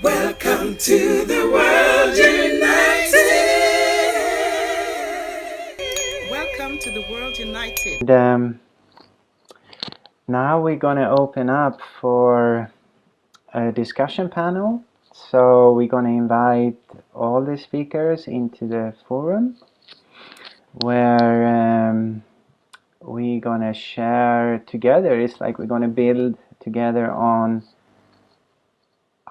Welcome to the World United. Welcome to the World United. And now we're going to open up for a discussion panel. So we're going to invite all the speakers into the forum where we're going to share together. It's like we're going to build together on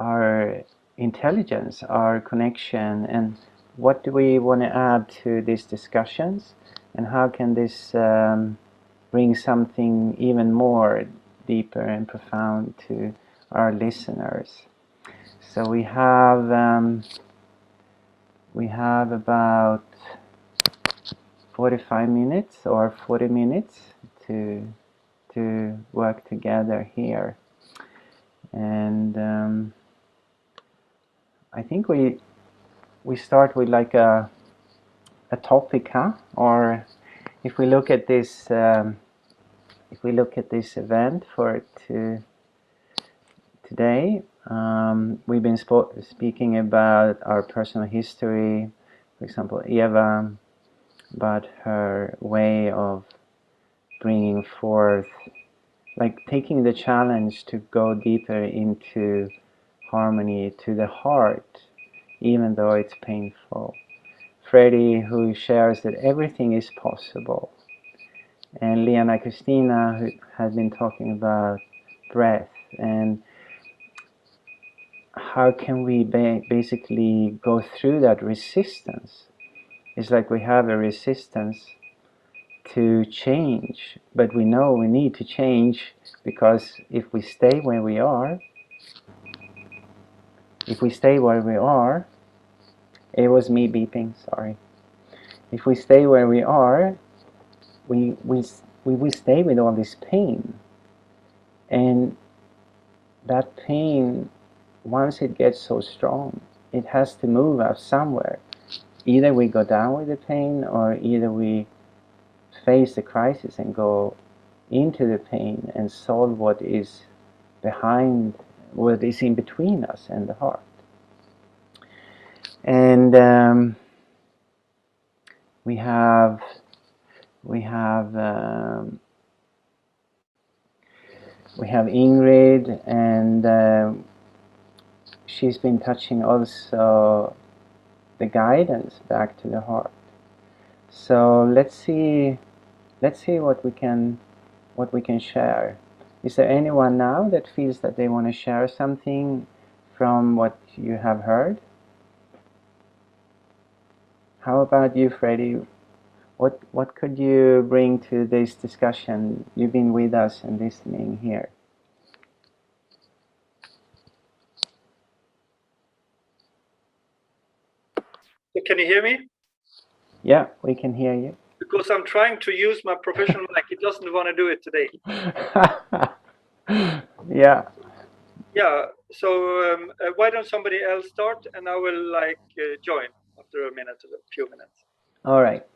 our intelligence, our connection, and what do we want to add to these discussions, and how can this bring something even more deeper and profound to our listeners. So we have about 45 minutes or 40 minutes to work together here, and I think we start with like a topic, huh? Or if we look at this event for today, we've been speaking about our personal history. For example, Eva, about her way of bringing forth, like taking the challenge to go deeper into harmony to the heart, even though it's painful. Freddie, who shares that everything is possible. And Liana Christina, who has been talking about breath and how can we basically go through that resistance. It's like we have a resistance to change, but we know we need to change, because if we stay where we are, it was me beeping, sorry. If we stay where we are, we will stay with all this pain. And that pain, once it gets so strong, it has to move us somewhere. Either we go down with the pain, or either we face the crisis and go into the pain and solve what is behind, what is in between us and the heart. And we have Ingrid, and she's been touching also the guidance back to the heart. So let's see what we can share. Is there anyone now that feels that they want to share something from what you have heard? How about you, Freddie? What could you bring to this discussion? You've been with us and listening here. Can you hear me? Yeah, we can hear you. Because I'm trying to use my professional mic. It doesn't want to do it today. Yeah. Yeah. So why don't somebody else start, and I will join after a few minutes. All right.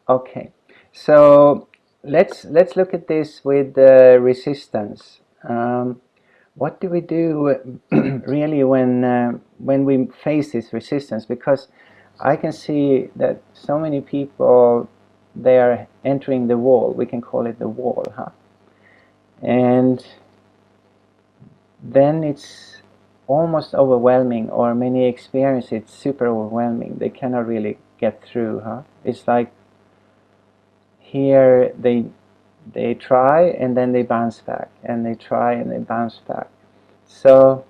Okay. So let's look at this with resistance. What do we do really when we face this resistance? Because I can see that so many people, they are entering the wall. We can call it the wall, huh? And then it's almost overwhelming, or many experience it's super overwhelming. They cannot really get through, huh? It's like here they try and then they bounce back, and they try and they bounce back. So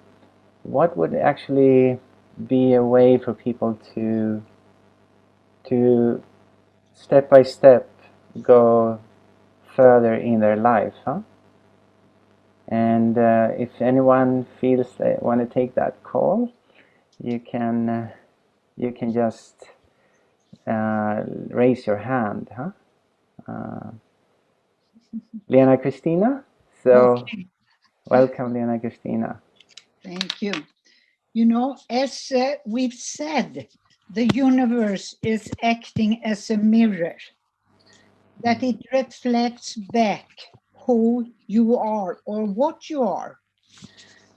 what would actually be a way for people to step by step go further in their life, huh? And if anyone feels they want to take that call, you can just raise your hand, huh? Lena Christina. So okay. Welcome, Lena Christina. Thank you. You know, as we've said, the universe is acting as a mirror, that it reflects back who you are or what you are.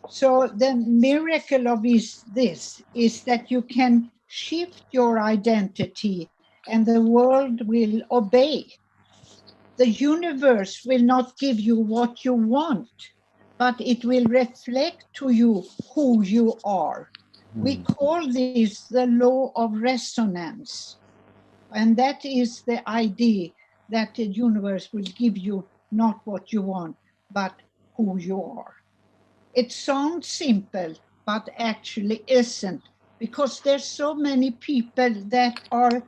So the miracle of this is that you can shift your identity and the world will obey. The universe will not give you what you want, but it will reflect to you who you are. We call this the law of resonance. And that is the idea that the universe will give you not what you want, but who you are. It sounds simple, but actually isn't, because there's so many people that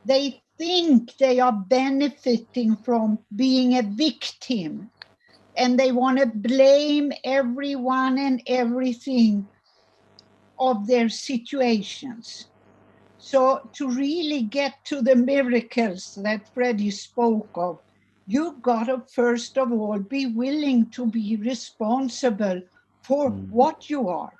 they think they are benefiting from being a victim, and they want to blame everyone and everything of their situations. So to really get to the miracles that Freddie spoke of, you gotta first of all be willing to be responsible for what you are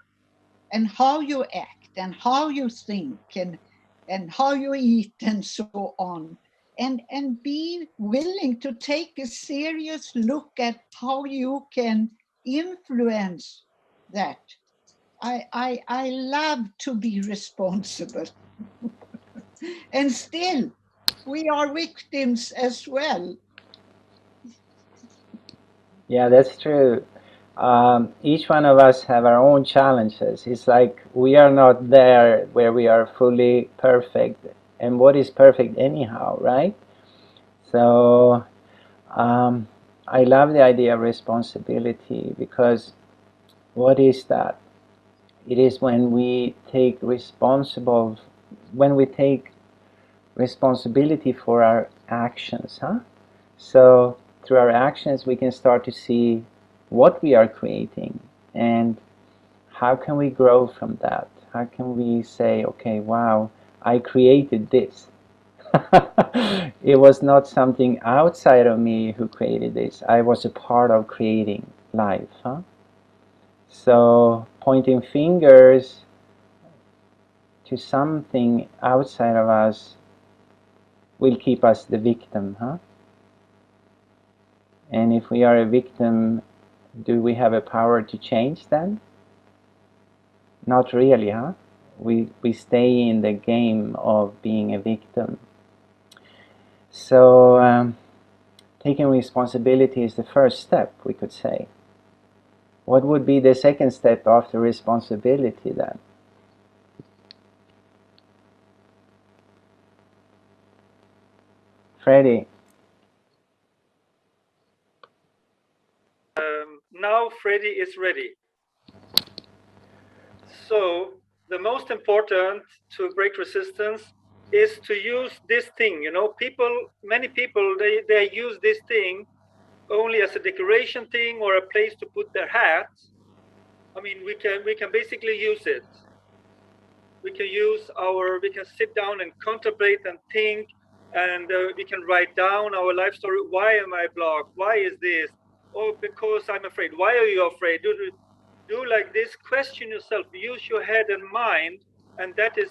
and how you act and how you think and how you eat and so on. And be willing to take a serious look at how you can influence that. I love to be responsible. And still, we are victims as well. Yeah, that's true. Each one of us have our own challenges. It's like we are not there where we are fully perfect. And what is perfect anyhow, right? So I love the idea of responsibility, because what is that? It is when we take responsibility for our actions, huh? So through our actions, we can start to see what we are creating and how can we grow from that? How can we say, okay, wow, I created this. It was not something outside of me who created this. I was a part of creating life, huh? So pointing fingers to something outside of us will keep us the victim, huh? And if we are a victim, do we have a power to change then? Not really, huh? We stay in the game of being a victim. So taking responsibility is the first step, we could say. What would be the second step after responsibility then? Freddie? Now Freddie is ready. So the most important to break resistance is to use this thing. You know, many people, they use this thing only as a decoration thing or a place to put their hats. I mean, we can basically use it. We can sit down and contemplate and think, and we can write down our life story. Why am I blocked? Why is this? Oh, because I'm afraid. Why are you afraid? Do like this. Question yourself. Use your head and mind, and that is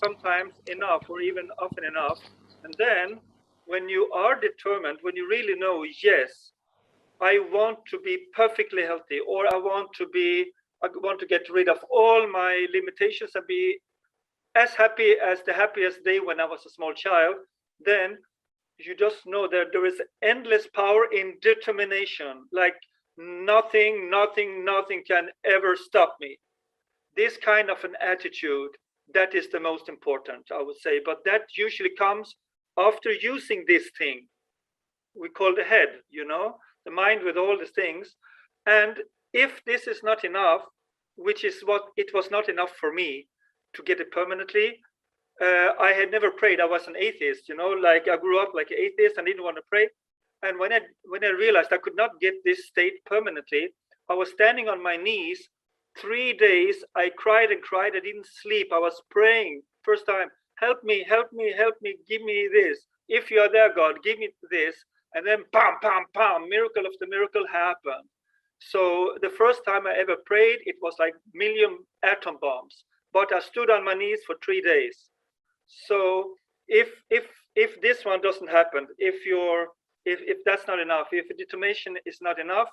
sometimes enough, or even often enough. And then, when you are determined, when you really know, yes, I want to be perfectly healthy, or I want to get rid of all my limitations and be as happy as the happiest day when I was a small child, then you just know that there is endless power in determination. Like nothing can ever stop me. This kind of an attitude, that is the most important, I would say. But that usually comes after using this thing we call the head, the mind with all the things. And if this is not enough, which is what it was not enough for me to get it permanently, I had never prayed. I was an atheist, like I grew up like an atheist and didn't want to pray. And when I realized I could not get this state permanently, I was standing on my knees 3 days. I cried and cried. I didn't sleep. I was praying. First time, help me, help me, help me, give me this. If you are there, God, give me this. And then, pam, pam, pam, miracle after miracle happened. So the first time I ever prayed, it was like million atom bombs. But I stood on my knees for 3 days. So if this one doesn't happen, if that's not enough, if determination is not enough,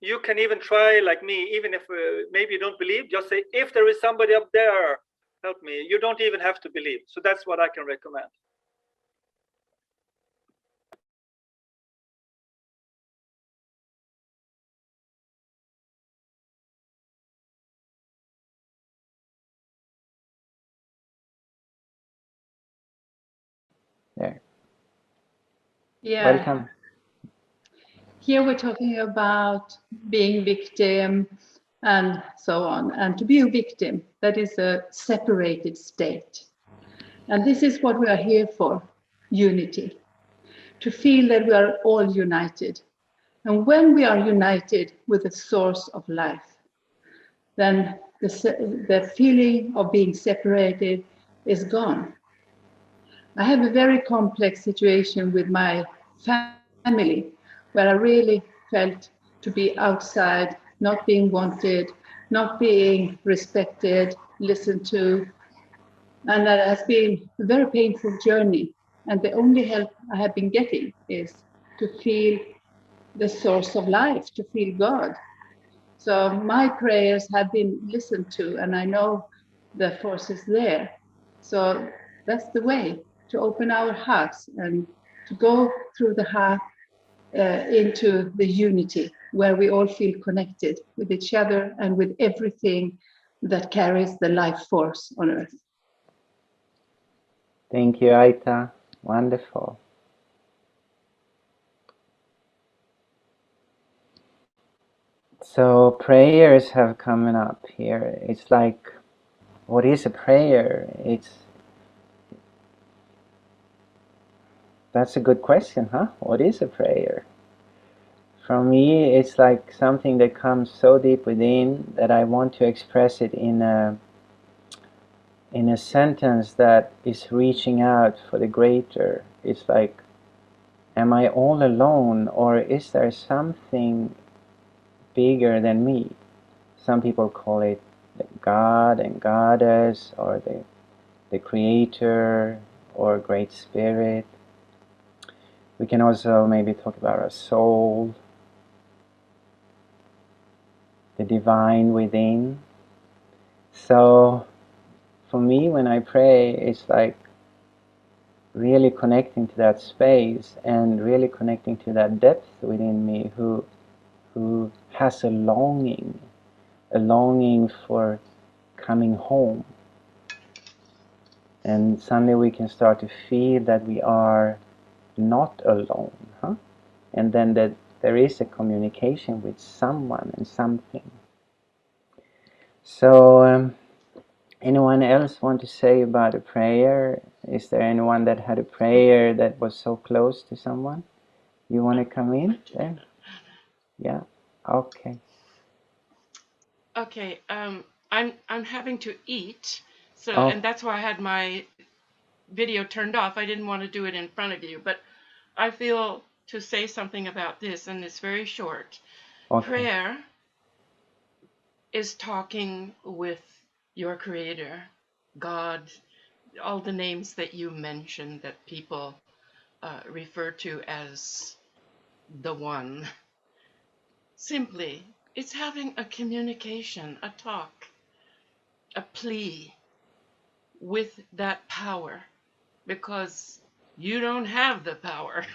you can even try like me, even if maybe you don't believe, just say, if there is somebody up there, help me. You don't even have to believe. So that's what I can recommend. There. Yeah. Welcome. Here we're talking about being victim and so on. And to be a victim, that is a separated state. And this is what we are here for, unity. To feel that we are all united. And when we are united with the source of life, then the feeling of being separated is gone. I have a very complex situation with my family, where I really felt to be outside, not being wanted, not being respected, listened to. And that has been a very painful journey. And the only help I have been getting is to feel the source of life, to feel God. So my prayers have been listened to, and I know the force is there. So that's the way, to open our hearts and to go through the heart into the unity, where we all feel connected with each other and with everything that carries the life force on earth. Thank you, Aita. Wonderful. So prayers have come up here. It's like, what is a prayer? That's a good question, huh? What is a prayer? For me, it's like something that comes so deep within that I want to express it in a sentence that is reaching out for the greater. It's like, am I all alone, or is there something bigger than me? Some people call it God and Goddess, or the Creator, or Great Spirit. We can also maybe talk about our soul, the divine within. So for me, when I pray, it's like really connecting to that space and really connecting to that depth within me who has a longing for coming home. And suddenly we can start to feel that we are not alone, huh? And then that there is a communication with someone and something. So anyone else want to say about a prayer? Is there anyone that had a prayer that was so close to someone? You want to come in there? Yeah. Okay. Okay. I'm having to eat, so Oh. and that's why I had my video turned off. I didn't want to do it in front of you, but I feel to say something about this, and it's very short. Okay. Prayer is talking with your Creator, God, all the names that you mentioned that people refer to as the One. Simply, it's having a communication, a talk, a plea with that power, because you don't have the power.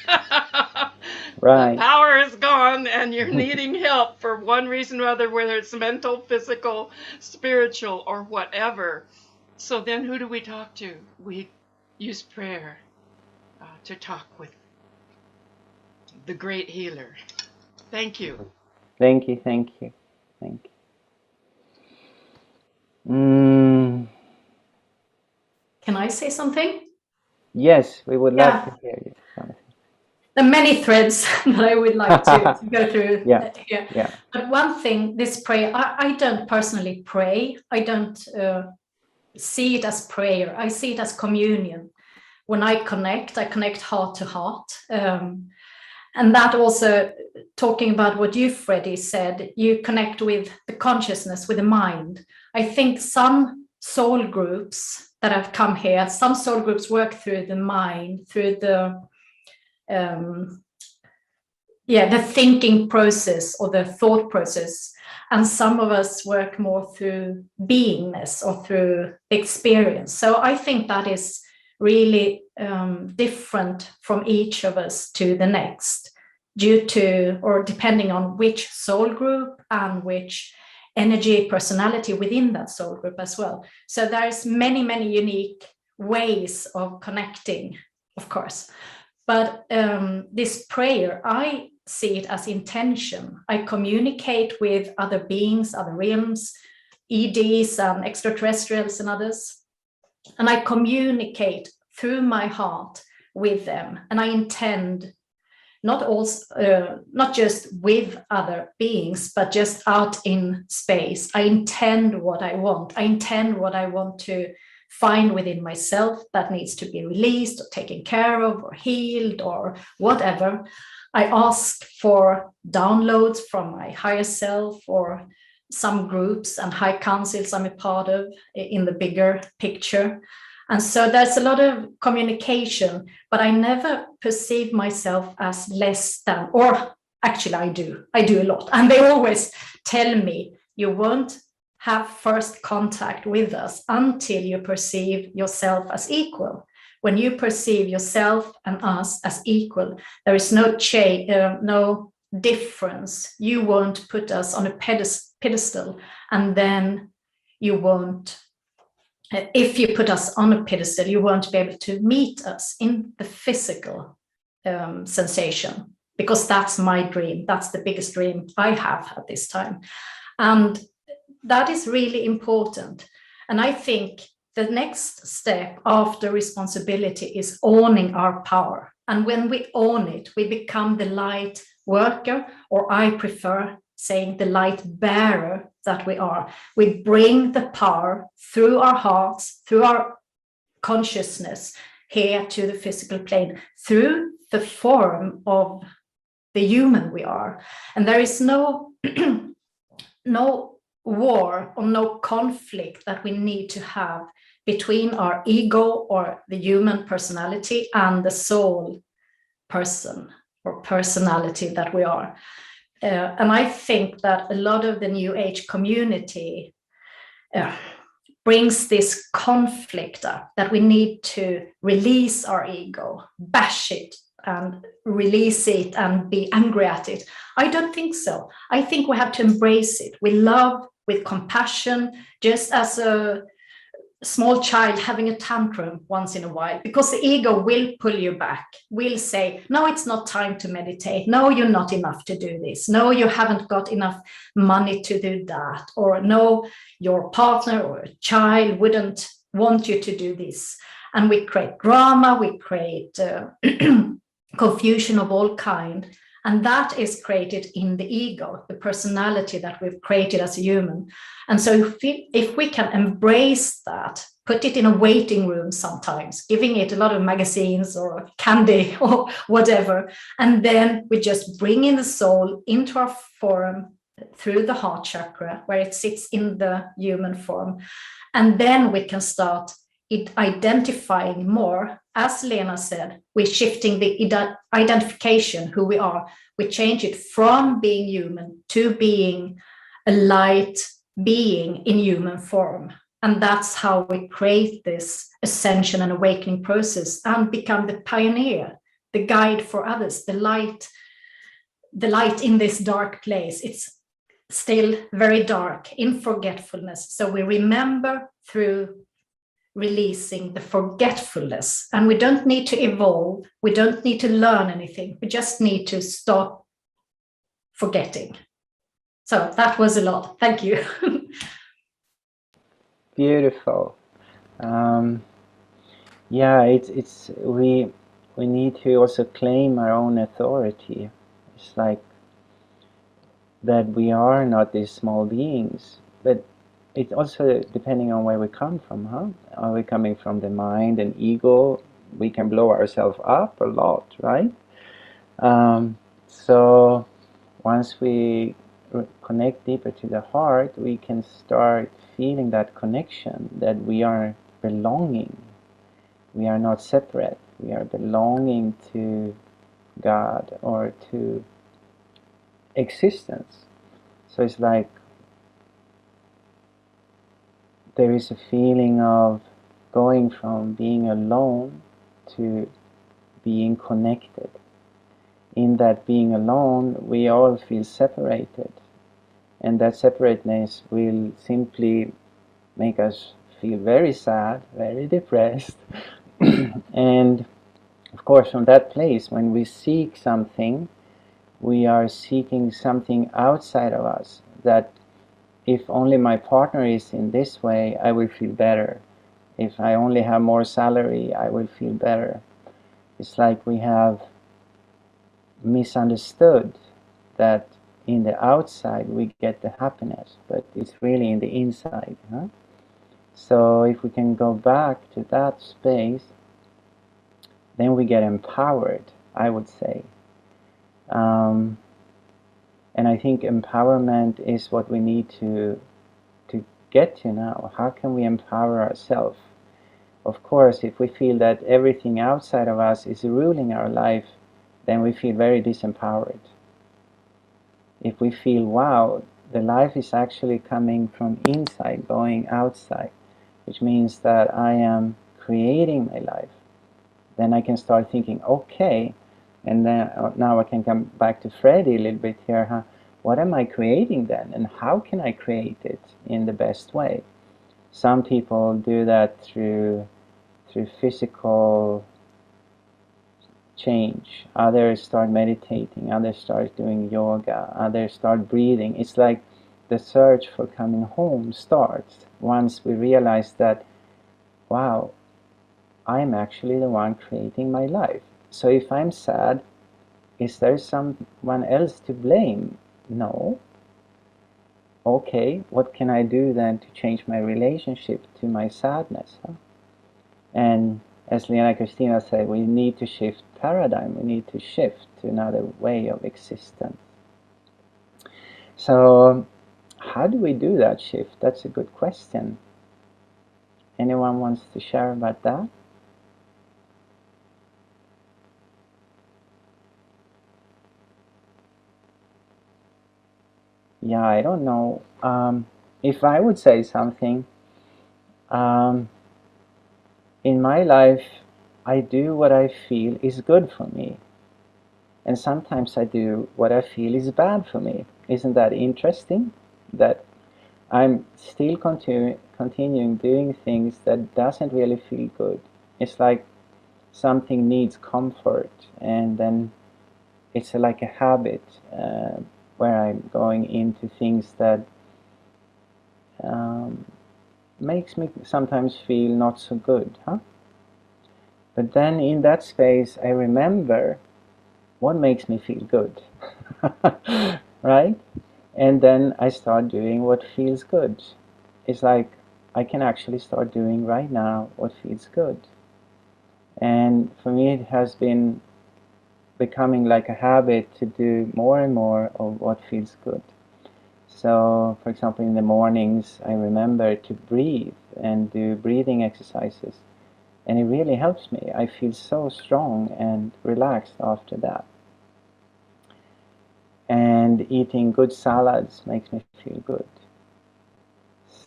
The Right. power is gone, and you're needing help for one reason or other, whether it's mental, physical, spiritual, or whatever. So then who do we talk to? We use prayer to talk with the great healer. Thank you. Thank you, thank you, thank you. Can I say something? Yes, we would love to hear you. There are many threads that I would like to go through Yeah, here. yeah. But one thing, this prayer, I don't personally pray. I don't see it as prayer. I see it as communion. When I connect heart to heart. And that also, talking about what you, Freddie, said, you connect with the consciousness, with the mind. I think some soul groups that have come here, some soul groups work through the mind, through the the thinking process or the thought process. And some of us work more through beingness or through experience. So I think that is really different from each of us to the next, due to, or depending on which soul group and which energy personality within that soul group as well. So there's many, many unique ways of connecting, of course. But this prayer, I see it as intention. I communicate with other beings, other realms, EDs and extraterrestrials and others. And I communicate through my heart with them. And I intend not just with other beings, but just out in space. I intend what I want. I intend what I want to find within myself that needs to be released or taken care of or healed or whatever. I ask for downloads from my higher self or some groups and high councils I'm a part of in the bigger picture. And so there's a lot of communication, but I never perceive myself as less than, or actually I do a lot. And they always tell me, you won't have first contact with us until you perceive yourself as equal. When you perceive yourself and us as equal, there is no difference. You won't put us on a pedestal, and then you won't, if you put us on a pedestal, you won't be able to meet us in the physical sensation, because that's my dream. That's the biggest dream I have at this time. And that is really important. And I think the next step after responsibility is owning our power. And when we own it, we become the light worker, or I prefer saying the light bearer that we are. We bring the power through our hearts, through our consciousness here to the physical plane, through the form of the human we are. And there is no war or no conflict that we need to have between our ego or the human personality and the soul person or personality that we are. And I think that a lot of the New Age community brings this conflict up, that we need to release our ego, bash it, and release it and be angry at it. I don't think so. I think we have to embrace it with love, with compassion, just as a small child having a tantrum once in a while, because the ego will pull you back, will say, no, it's not time to meditate. No, you're not enough to do this. No, you haven't got enough money to do that. Or no, your partner or a child wouldn't want you to do this. And we create drama, we create confusion of all kind. And that is created in the ego, the personality that we've created as a human. And so if we can embrace that, put it in a waiting room sometimes, giving it a lot of magazines or candy or whatever, and then we just bring in the soul into our form through the heart chakra, where it sits in the human form. And then we can start identifying more. As Lena said, we're shifting the identification, who we are. We change it from being human to being a light being in human form. And that's how we create this ascension and awakening process and become the pioneer, the guide for others, the light in this dark place. It's still very dark in forgetfulness. So we remember through releasing the forgetfulness, and we don't need to evolve, we don't need to learn anything, we just need to stop forgetting. So that was a lot. Thank you. Beautiful. Yeah, we need to also claim our own authority. It's like that we are not these small beings, but it's also depending on where we come from, huh? Are we coming from the mind and ego? We can blow ourselves up a lot, right? So once we connect deeper to the heart, we can start feeling that connection, that we are belonging. We are not separate. We are belonging to God or to existence. So it's like there is a feeling of going from being alone to being connected. In that being alone, we all feel separated, and that separateness will simply make us feel very sad, very depressed. And of course, from that place, when we seek something, we are seeking something outside of us, that if only my partner is in this way, I will feel better. If I only have more salary, I will feel better. It's like we have misunderstood that in the outside we get the happiness, but it's really in the inside. Huh? So if we can go back to that space, then we get empowered, I would say. And I think empowerment is what we need to get to now. How can we empower ourselves? Of course, if we feel that everything outside of us is ruling our life, then we feel very disempowered. If we feel, wow, the life is actually coming from inside, going outside, which means that I am creating my life, then I can start thinking, okay, and then now I can come back to Freddie a little bit here, huh? What am I creating then, and how can I create it in the best way? Some people do that through physical change. Others start meditating. Others start doing yoga. Others start breathing. It's like the search for coming home starts once we realize that, wow, I'm actually the one creating my life. So if I'm sad, is there someone else to blame? No. Okay, what can I do then to change my relationship to my sadness? Huh? And as Lena Christina said, we need to shift paradigm. We need to shift to another way of existence. So how do we do that shift? That's a good question. Anyone wants to share about that? Yeah, I don't know. If I would say something, in my life, I do what I feel is good for me. And sometimes I do what I feel is bad for me. Isn't that interesting? That I'm still continuing doing things that doesn't really feel good. It's like something needs comfort, and then it's like a habit where I'm going into things that makes me sometimes feel not so good, huh? But then in that space, I remember what makes me feel good, right? And then I start doing what feels good. It's like I can actually start doing right now what feels good. And for me, it has been becoming like a habit to do more and more of what feels good. So, for example, in the mornings, I remember to breathe and do breathing exercises. And it really helps me. I feel so strong and relaxed after that. And eating good salads makes me feel good.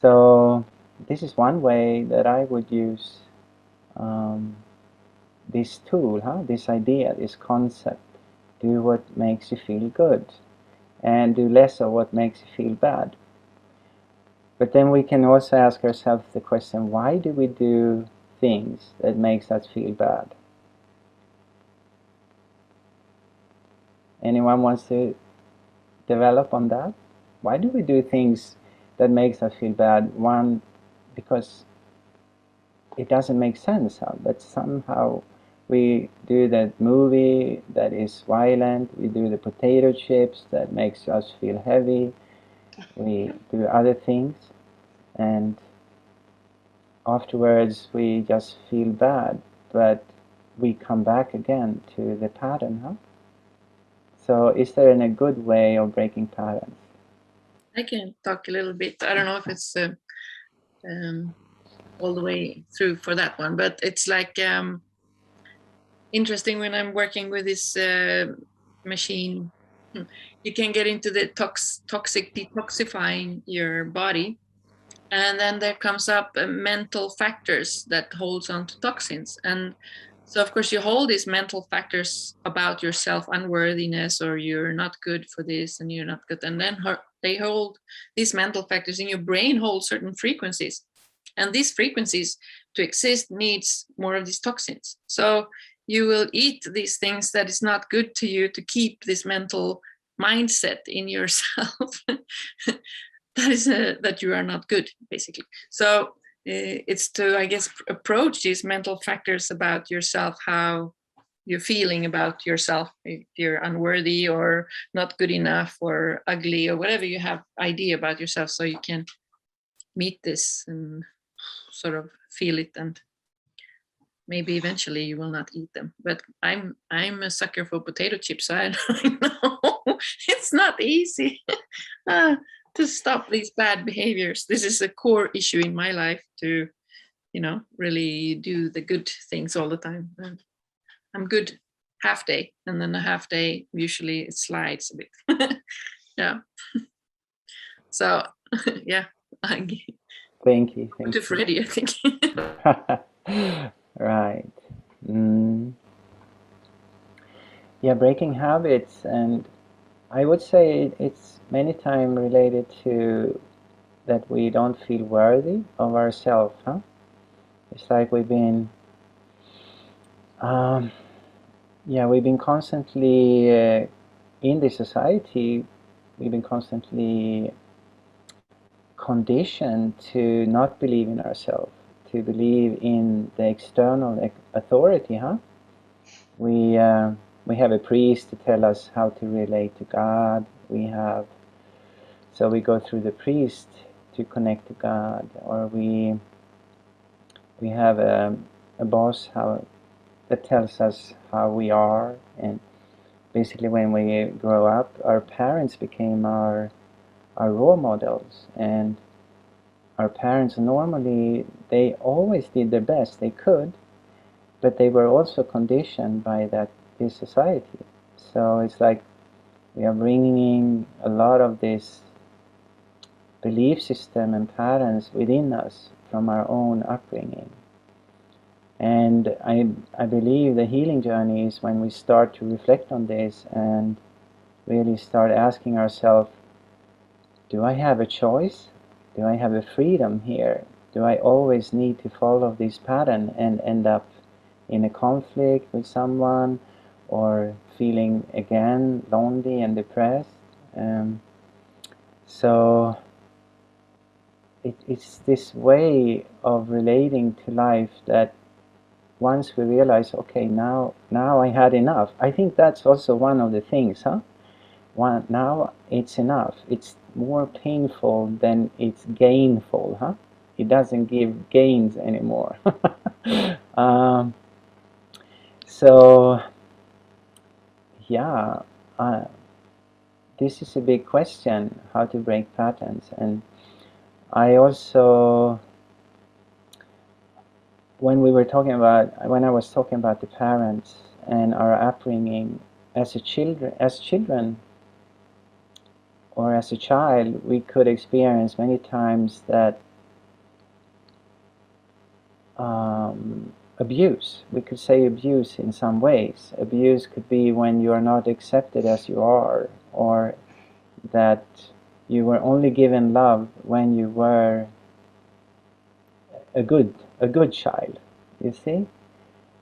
So this is one way that I would use this tool, this idea, this concept. Do what makes you feel good, and do less of what makes you feel bad. But then we can also ask ourselves the question, why do we do things that makes us feel bad? Anyone wants to develop on that? Why do we do things that makes us feel bad? One, because it doesn't make sense, but somehow we do that movie that is violent, we do the potato chips that makes us feel heavy, we do other things, and afterwards we just feel bad, but we come back again to the pattern, So is there a good way of breaking patterns? I can talk a little bit. I don't know if it's all the way through for that one, but it's like interesting when I'm working with this machine you can get into the toxic detoxifying your body. And then there comes up mental factors that holds on to toxins. And so, of course, you hold these mental factors about your self-unworthiness, or you're not good for this and you're not good. And then they hold these mental factors in your brain, hold certain frequencies. And these frequencies to exist needs more of these toxins. So you will eat these things that is not good to you to keep this mental mindset in yourself that is that you are not good, basically. So it's to, I guess, approach these mental factors about yourself, how you're feeling about yourself, if you're unworthy or not good enough or ugly or whatever you have idea about yourself, so you can meet this and sort of feel it, and maybe eventually you will not eat them. But I'm a sucker for potato chips, so I know it's not easy to stop these bad behaviors. This is a core issue in my life, to really do the good things all the time. And I'm good half day, and then a half day usually it slides a bit. Yeah. So yeah, Thank you. to Freddie, I think. Right. Yeah, breaking habits, and I would say it's many times related to that we don't feel worthy of ourselves, huh? It's like we've been constantly in this society, we've been constantly conditioned to not believe in ourselves, to believe in the external authority, huh? We have a priest to tell us how to relate to God. So we go through the priest to connect to God, or we have a boss that tells us how we are. And basically, when we grow up, our parents became our role models, and our parents normally, they always did their best they could, but they were also conditioned by this society. So it's like we are bringing a lot of this belief system and patterns within us from our own upbringing. And I believe the healing journey is when we start to reflect on this and really start asking ourselves, do I have a choice? Do I have a freedom here? Do I always need to follow this pattern and end up in a conflict with someone, or feeling again lonely and depressed? So it's this way of relating to life that once we realize, okay, now I had enough. I think that's also one of the things, huh? Now it's enough. It's more painful than it's gainful, huh? It doesn't give gains anymore. So yeah, this is a big question, how to break patterns. And I also, when I was talking about the parents and our upbringing as children, or as a child, we could experience many times that abuse. We could say abuse in some ways. Abuse could be when you are not accepted as you are, or that you were only given love when you were a good child. You see,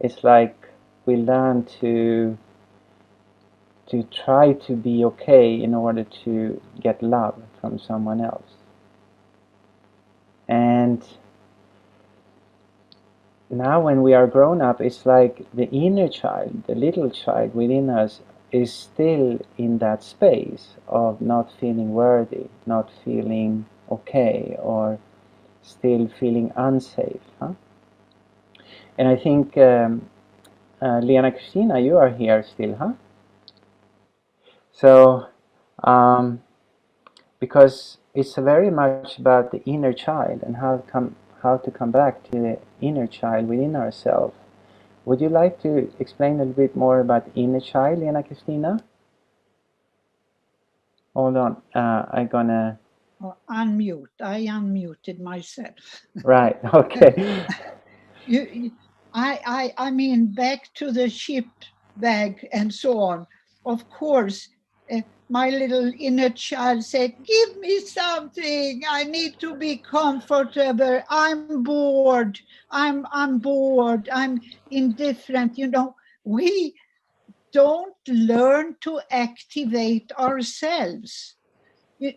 it's like we learn to try to be okay in order to get love from someone else. And now when we are grown up, it's like the inner child, the little child within us, is still in that space of not feeling worthy, not feeling okay, or still feeling unsafe. Huh? And I think, Lena Christina, you are here still, huh? So, because it's very much about the inner child and how to come back to the inner child within ourselves. Would you like to explain a little bit more about the inner child, Lena Christina? Hold on. I'm gonna. Unmute. I unmuted myself. Right. Okay. I mean, back to the ship bag and so on. Of course, my little inner child said, "Give me something. I need to be comfortable. I'm bored. I'm bored. I'm indifferent." You know, we don't learn to activate ourselves.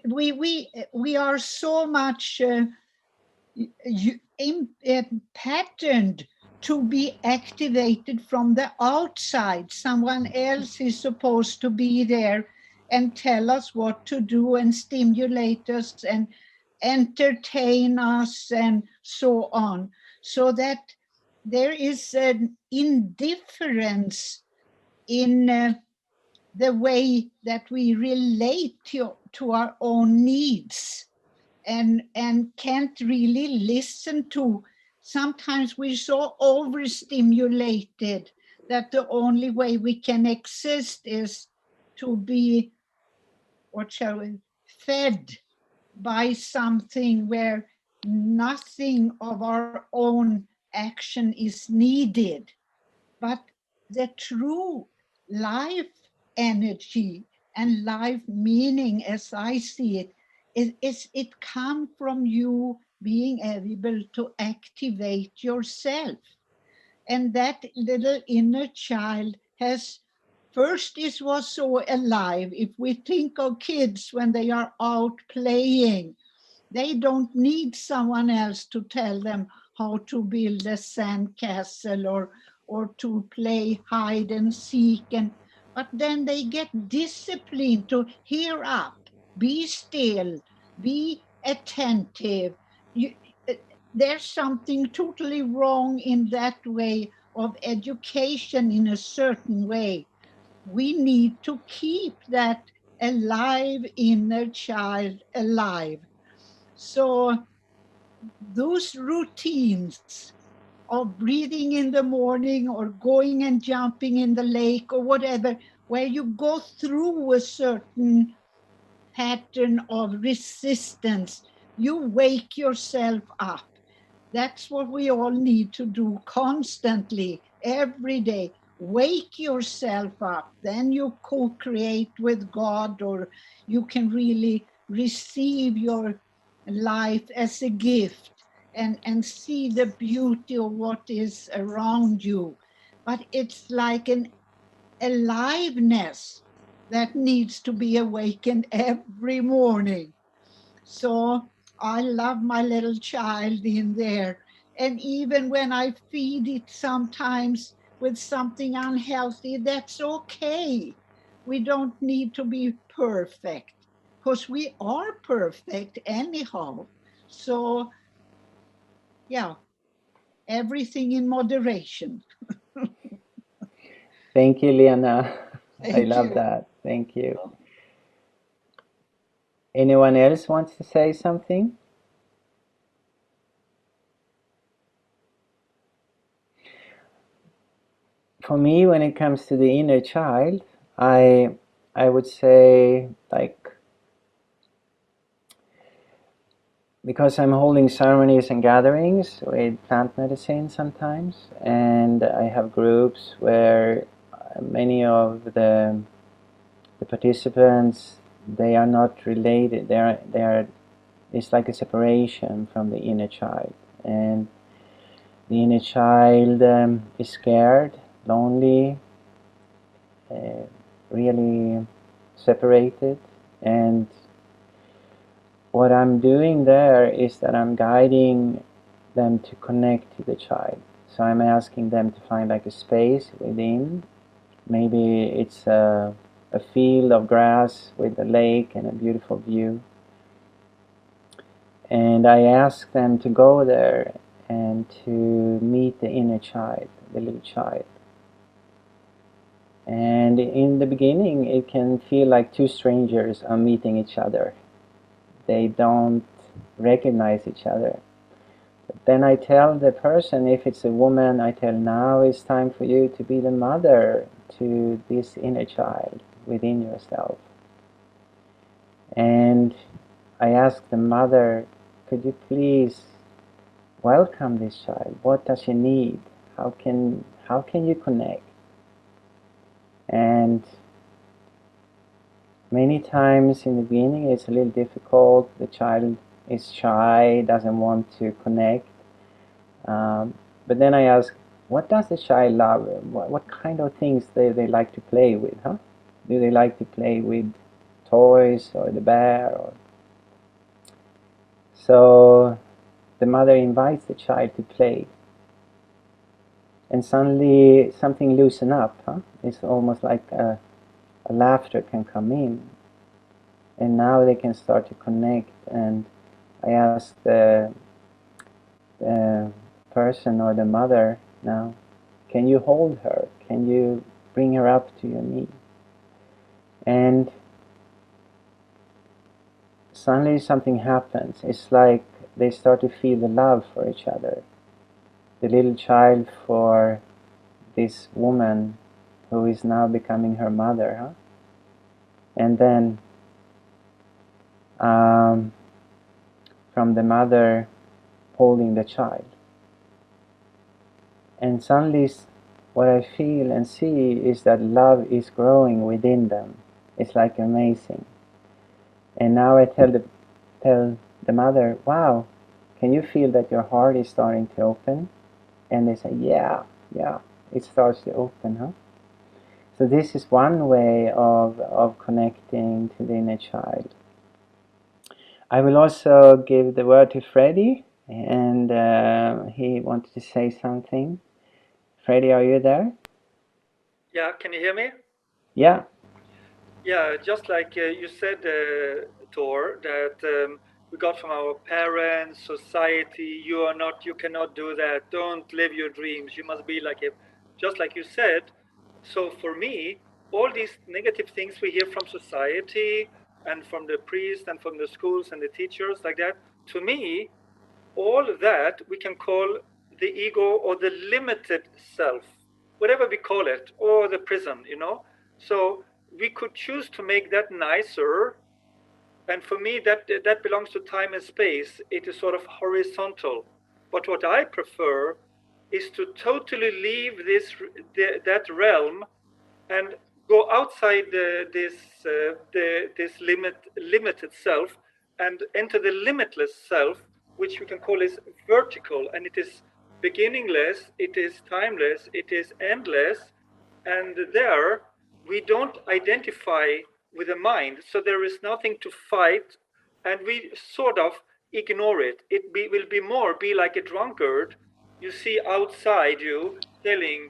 We are so much patterned to be activated from the outside. Someone else is supposed to be there and tell us what to do and stimulate us and entertain us and so on. So that there is an indifference in the way that we relate to our own needs and can't really listen to. Sometimes we're so overstimulated that the only way we can exist is to be, what shall we, fed by something where nothing of our own action is needed. But the true life energy and life meaning, as I see it, it comes from you being able to activate yourself. And that little inner child has, first, it was so alive. If we think of kids when they are out playing, they don't need someone else to tell them how to build a sand castle or to play hide and seek. But then they get disciplined to hear up, be still, be attentive. There's something totally wrong in that way of education in a certain way. We need to keep that alive inner child alive. So those routines of breathing in the morning or going and jumping in the lake or whatever, where you go through a certain pattern of resistance, you wake yourself up. That's what we all need to do constantly, every day. Wake yourself up. Then you co-create with God, or you can really receive your life as a gift and see the beauty of what is around you. But it's like an aliveness that needs to be awakened every morning. So I love my little child in there. And even when I feed it sometimes with something unhealthy, that's okay. We don't need to be perfect because we are perfect anyhow. So, yeah, everything in moderation. Thank you, Lena. I Thank love you. that. Thank you. Anyone else wants to say something? For me, when it comes to the inner child, I would say, like, because I'm holding ceremonies and gatherings with plant medicine sometimes, and I have groups where many of the participants, they are not related. They are. It's like a separation from the inner child, and the inner child is scared, lonely, really separated. And what I'm doing there is that I'm guiding them to connect to the child. So I'm asking them to find like a space within. Maybe it's a field of grass with a lake and a beautiful view. And I ask them to go there and to meet the inner child, the little child. And in the beginning, it can feel like two strangers are meeting each other. They don't recognize each other. But then I tell the person, if it's a woman, I tell, now it's time for you to be the mother to this inner child within yourself. And I asked the mother, could you please welcome this child? What does she need? How can you connect? And many times in the beginning it's a little difficult. The child is shy, doesn't want to connect. But then I ask, what does the child love? What kind of things they like to play with? Huh? Do they like to play with toys or the bear? So the mother invites the child to play. And suddenly something loosen up. Huh? It's almost like a laughter can come in. And now they can start to connect. And I ask the person or the mother now, can you hold her? Can you bring her up to your knee? And suddenly something happens. It's like they start to feel the love for each other. The little child for this woman who is now becoming her mother. Huh? And then from the mother holding the child. And suddenly what I feel and see is that love is growing within them. It's like amazing. And now I tell the mother, wow, can you feel that your heart is starting to open? And they say, yeah, it starts to open, huh? So this is one way of connecting to the inner child. I will also give the word to Freddie, and he wanted to say something. Freddie, are you there? Yeah, can you hear me? Yeah. Yeah, just like you said, Tor, that we got from our parents, society. You cannot do that. Don't live your dreams. You must be like a, just like you said. So for me, all these negative things we hear from society and from the priest and from the schools and the teachers like that, to me, all that we can call the ego or the limited self, whatever we call it, or the prison, you know. So we could choose to make that nicer. And for me, that belongs to time and space. It is sort of horizontal. But what I prefer is to totally leave that realm and go outside this limited self and enter the limitless self, which we can call is vertical, and it is beginningless, it is timeless, it is endless, and there we don't identify with the mind, so there is nothing to fight, and we sort of ignore it. Will be more be like a drunkard you see outside you telling,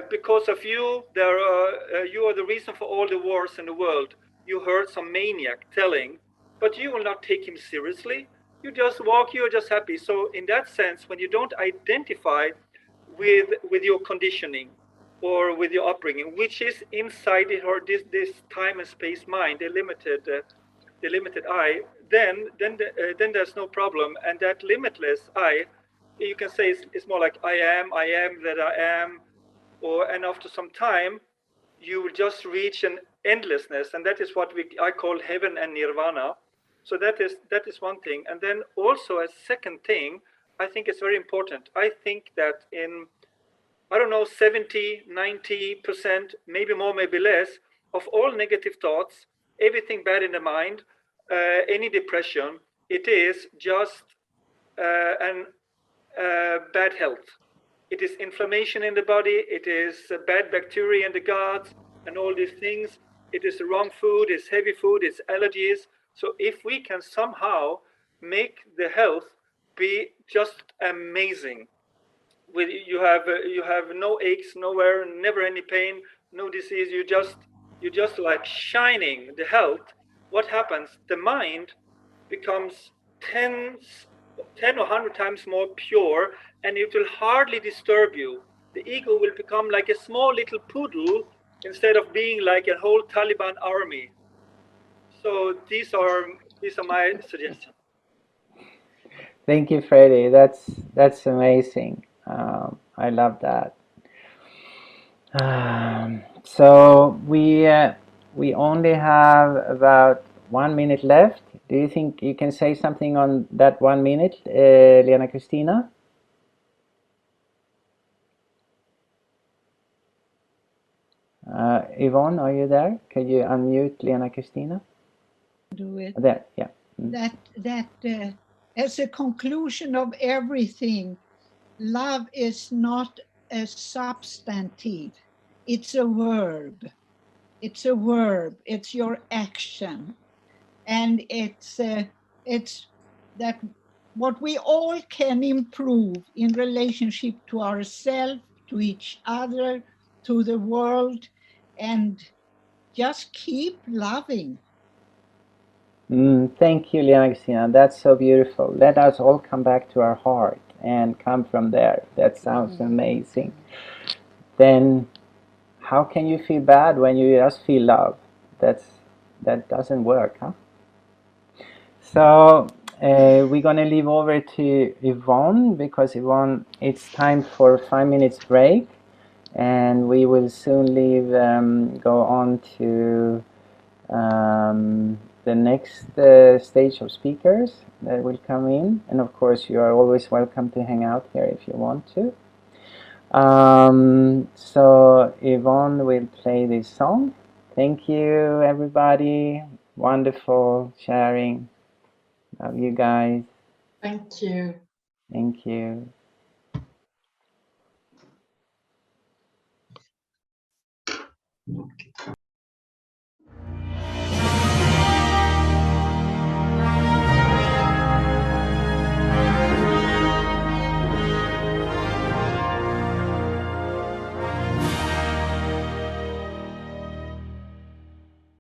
because of you, you are the reason for all the wars in the world. You heard some maniac telling, but you will not take him seriously. You just walk, you're just happy. So in that sense, when you don't identify with your conditioning or with your upbringing, which is inside it, or this time and space mind, the limited I, then there's no problem. And that limitless I, you can say it's more like I am that I am, and after some time, you will just reach an endlessness, and that is what I call heaven and nirvana. So that is one thing. And then also a second thing, I think it's very important. I think that in, I don't know, 70, 90%, maybe more, maybe less, of all negative thoughts, everything bad in the mind, any depression, it is just an bad health. It is inflammation in the body, it is bad bacteria in the gut, and all these things. It is the wrong food, it's heavy food, it's allergies. So if we can somehow make the health be just amazing, with you have no aches nowhere, never any pain, no disease, you just like shining the health. What happens? The mind becomes 10 or 100 times more pure, and it will hardly disturb you. The ego will become like a small little poodle instead of being like a whole Taliban army. So these are my suggestions. Thank you, Freddie. That's amazing. I love that. So we we only have about 1 minute left. Do you think you can say something on that 1 minute, Lena Kristina? Yvonne, are you there? Can you unmute Lena Kristina? Do it. There, yeah. That as a conclusion of everything, love is not a substantive. It's a verb. It's a verb. It's your action, and it's that what we all can improve in relationship to ourselves, to each other, to the world, and just keep loving. Thank you, Lena Kristina. That's so beautiful. Let us all come back to our heart and come from there. That sounds amazing. Then how can you feel bad when you just feel love? That doesn't work, huh? So we're going to leave over to Yvonne, because Yvonne, it's time for 5 minutes break, and we will soon go on to the next stage of speakers that will come in. And of course, you are always welcome to hang out here if you want to. So Yvonne will play this song. Thank you, everybody. Wonderful sharing. Love you guys. Thank you. Thank you.